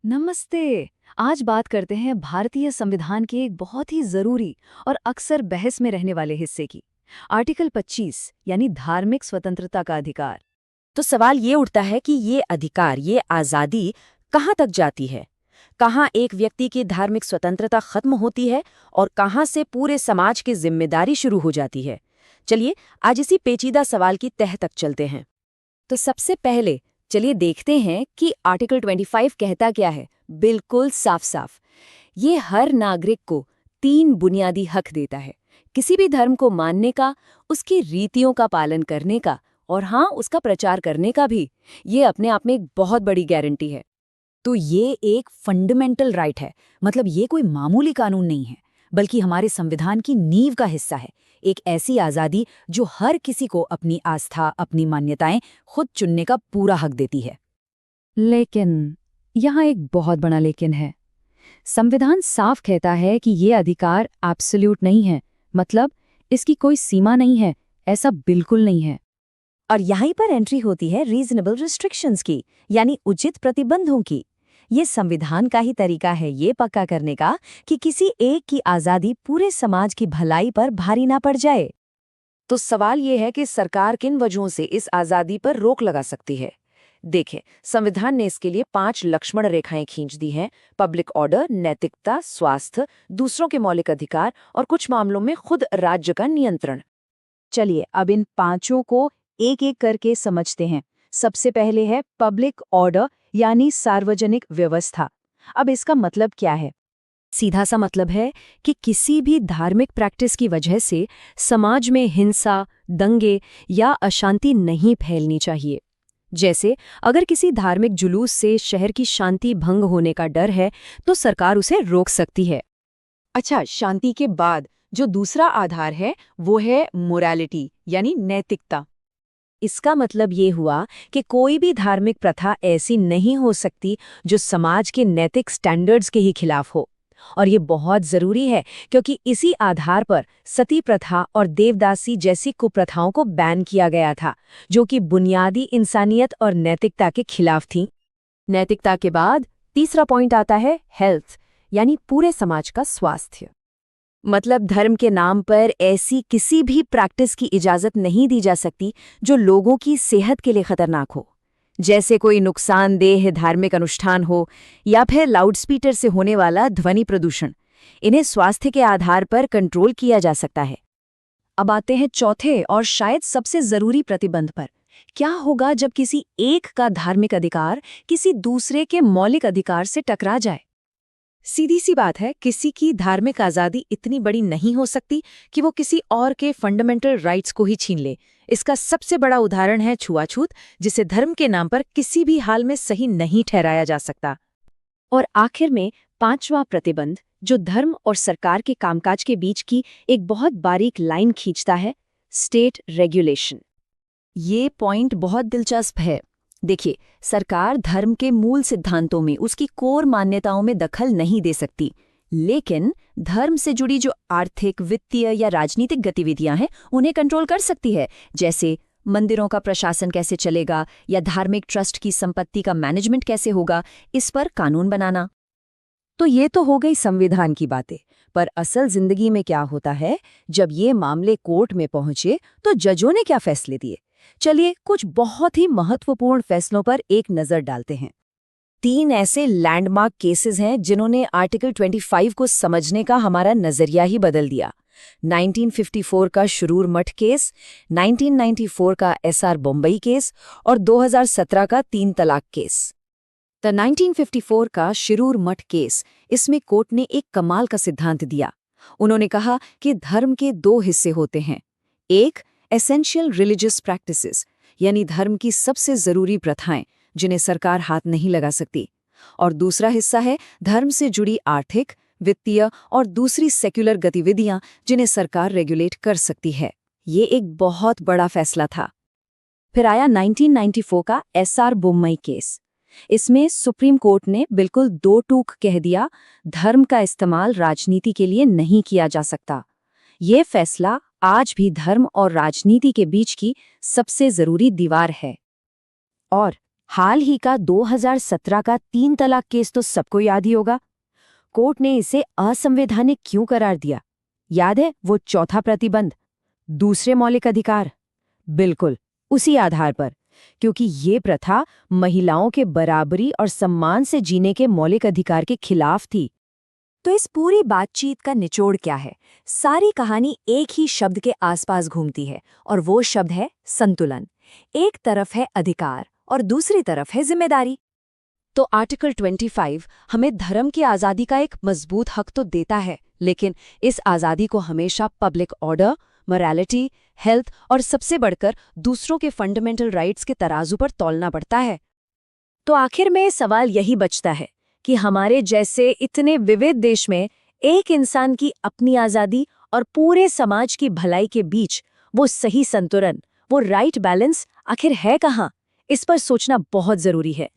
नमस्ते। आज बात करते हैं भारतीय संविधान के एक बहुत ही जरूरी और अक्सर बहस में रहने वाले हिस्से की। आर्टिकल 25 यानी धार्मिक स्वतंत्रता का अधिकार। तो सवाल ये उठता है कि ये अधिकार, ये आज़ादी कहाँ तक जाती है? कहाँ एक व्यक्ति की धार्मिक स्वतंत्रता खत्म होती है और कहाँ से पूरे समाज की जिम्मेदारी शुरू हो जाती है? चलिए आज इसी पेचीदा सवाल की तह तक चलते हैं। तो सबसे पहले चलिए देखते हैं कि आर्टिकल 25 कहता क्या है। बिल्कुल साफ साफ ये हर नागरिक को 3 बुनियादी हक देता है। किसी भी धर्म को मानने का, उसकी रीतियों का पालन करने का और हाँ, उसका प्रचार करने का भी। ये अपने आप में एक बहुत बड़ी गारंटी है। तो ये एक फंडामेंटल राइट है, मतलब ये कोई मामूली कानून नहीं है, बल्कि हमारे संविधान की नींव का हिस्सा है। एक ऐसी आज़ादी जो हर किसी को अपनी आस्था, अपनी मान्यताएं खुद चुनने का पूरा हक देती है। लेकिन यहाँ एक बहुत बड़ा लेकिन है। संविधान साफ कहता है कि ये अधिकार एब्सोल्यूट नहीं है, मतलब इसकी कोई सीमा नहीं है। ऐसा बिल्कुल नहीं है। और यहीं पर एंट्री होती है रीजनेबल रिस्ट्रिक्शंस की, यानी उचित प्रतिबंधों की। ये संविधान का ही तरीका है ये पक्का करने का कि किसी एक की आज़ादी पूरे समाज की भलाई पर भारी ना पड़ जाए। तो सवाल ये है कि सरकार किन वजहों से इस आज़ादी पर रोक लगा सकती है। देखें, संविधान ने इसके लिए 5 लक्ष्मण रेखाएं खींच दी हैं: पब्लिक ऑर्डर, नैतिकता, स्वास्थ्य, दूसरों के मौलिक अधिकार और कुछ मामलों में खुद राज्य का नियंत्रण। चलिए अब इन 5 को एक एक करके समझते हैं। सबसे पहले है पब्लिक ऑर्डर, यानी सार्वजनिक व्यवस्था। अब इसका मतलब क्या है? सीधा सा मतलब है कि किसी भी धार्मिक प्रैक्टिस की वजह से समाज में हिंसा, दंगे या अशांति नहीं फैलनी चाहिए। जैसे अगर किसी धार्मिक जुलूस से शहर की शांति भंग होने का डर है तो सरकार उसे रोक सकती है। अच्छा, शांति के बाद जो दूसरा आधार है वो है मोरालिटी, यानी नैतिकता। इसका मतलब ये हुआ कि कोई भी धार्मिक प्रथा ऐसी नहीं हो सकती जो समाज के नैतिक स्टैंडर्ड्स के ही खिलाफ हो। और ये बहुत जरूरी है क्योंकि इसी आधार पर सती प्रथा और देवदासी जैसी कुप्रथाओं को बैन किया गया था, जो कि बुनियादी इंसानियत और नैतिकता के खिलाफ थीं। नैतिकता के बाद तीसरा पॉइंट आता है हेल्थ, यानी पूरे समाज का स्वास्थ्य। मतलब धर्म के नाम पर ऐसी किसी भी प्रैक्टिस की इजाजत नहीं दी जा सकती जो लोगों की सेहत के लिए खतरनाक हो, जैसे कोई नुकसानदेह धार्मिक अनुष्ठान हो या फिर लाउडस्पीकर से होने वाला ध्वनि प्रदूषण। इन्हें स्वास्थ्य के आधार पर कंट्रोल किया जा सकता है। अब आते हैं चौथे और शायद सबसे जरूरी प्रतिबंध पर। क्या होगा जब किसी एक का धार्मिक अधिकार किसी दूसरे के मौलिक अधिकार से टकरा जाए? सीधी सी बात है, किसी की धार्मिक आज़ादी इतनी बड़ी नहीं हो सकती कि वो किसी और के फंडामेंटल राइट्स को ही छीन ले। इसका सबसे बड़ा उदाहरण है छुआछूत, जिसे धर्म के नाम पर किसी भी हाल में सही नहीं ठहराया जा सकता। और आखिर में 5वां प्रतिबंध, जो धर्म और सरकार के कामकाज के बीच की एक बहुत बारीक लाइन खींचता है, स्टेट रेगुलेशन। ये पॉइंट बहुत दिलचस्प है। देखिए, सरकार धर्म के मूल सिद्धांतों में, उसकी कोर मान्यताओं में दखल नहीं दे सकती, लेकिन धर्म से जुड़ी जो आर्थिक, वित्तीय या राजनीतिक गतिविधियां हैं उन्हें कंट्रोल कर सकती है। जैसे मंदिरों का प्रशासन कैसे चलेगा या धार्मिक ट्रस्ट की संपत्ति का मैनेजमेंट कैसे होगा, इस पर कानून बनाना। तो ये तो हो गई संविधान की बातें, पर असल जिंदगी में क्या होता है? जब ये मामले कोर्ट में पहुंचे तो जजों ने क्या फैसले दिए? चलिए कुछ बहुत ही महत्वपूर्ण फैसलों पर एक नजर डालते हैं। 3 ऐसे लैंडमार्क केसेस हैं जिन्होंने आर्टिकल 25 को समझने का हमारा नजरिया ही बदल दिया। 1954 का शुरूर मठ केस, 1994 का एसआर बम्बई केस और 2017 का 3 तलाक केस। द 1954 का शिरूर मठ केस, इसमें कोर्ट ने एक कमाल का सिद्धांत दिया। उन्होंने कहा कि धर्म के 2 हिस्से होते हैं। एक, एसेंशियल रिलीजियस प्रैक्टिसेस, यानी धर्म की सबसे जरूरी प्रथाएं जिन्हें सरकार हाथ नहीं लगा सकती। और दूसरा हिस्सा है धर्म से जुड़ी आर्थिक, वित्तीय और दूसरी सेक्युलर गतिविधियां जिन्हें सरकार रेगुलेट कर सकती है। ये एक बहुत बड़ा फैसला था। फिर आया 1994 का एसआर बोम्मई केस। इसमें सुप्रीम कोर्ट ने बिल्कुल 2 टूक कह दिया, धर्म का इस्तेमाल राजनीति के लिए नहीं किया जा सकता। ये फैसला आज भी धर्म और राजनीति के बीच की सबसे जरूरी दीवार है। और हाल ही का 2017 का 3 तलाक केस तो सबको याद ही होगा। कोर्ट ने इसे असंवैधानिक क्यों करार दिया? याद है वो चौथा प्रतिबंध, दूसरे मौलिक अधिकार? बिल्कुल, उसी आधार पर, क्योंकि ये प्रथा महिलाओं के बराबरी और सम्मान से जीने के मौलिक अधिकार के खिलाफ थी। तो इस पूरी बातचीत का निचोड़ क्या है? सारी कहानी एक ही शब्द के आसपास घूमती है, और वो शब्द है संतुलन। एक तरफ है अधिकार और दूसरी तरफ है जिम्मेदारी। तो आर्टिकल 25 हमें धर्म की आज़ादी का एक मजबूत हक तो देता है, लेकिन इस आज़ादी को हमेशा पब्लिक ऑर्डर, मोरालिटी, हेल्थ और सबसे बढ़कर दूसरों के फंडामेंटल राइट्स के तराजू पर तौलना पड़ता है। तो आखिर में सवाल यही बचता है कि हमारे जैसे इतने विविध देश में एक इंसान की अपनी आज़ादी और पूरे समाज की भलाई के बीच वो सही संतुलन, वो राइट बैलेंस आखिर है कहाँ? इस पर सोचना बहुत जरूरी है।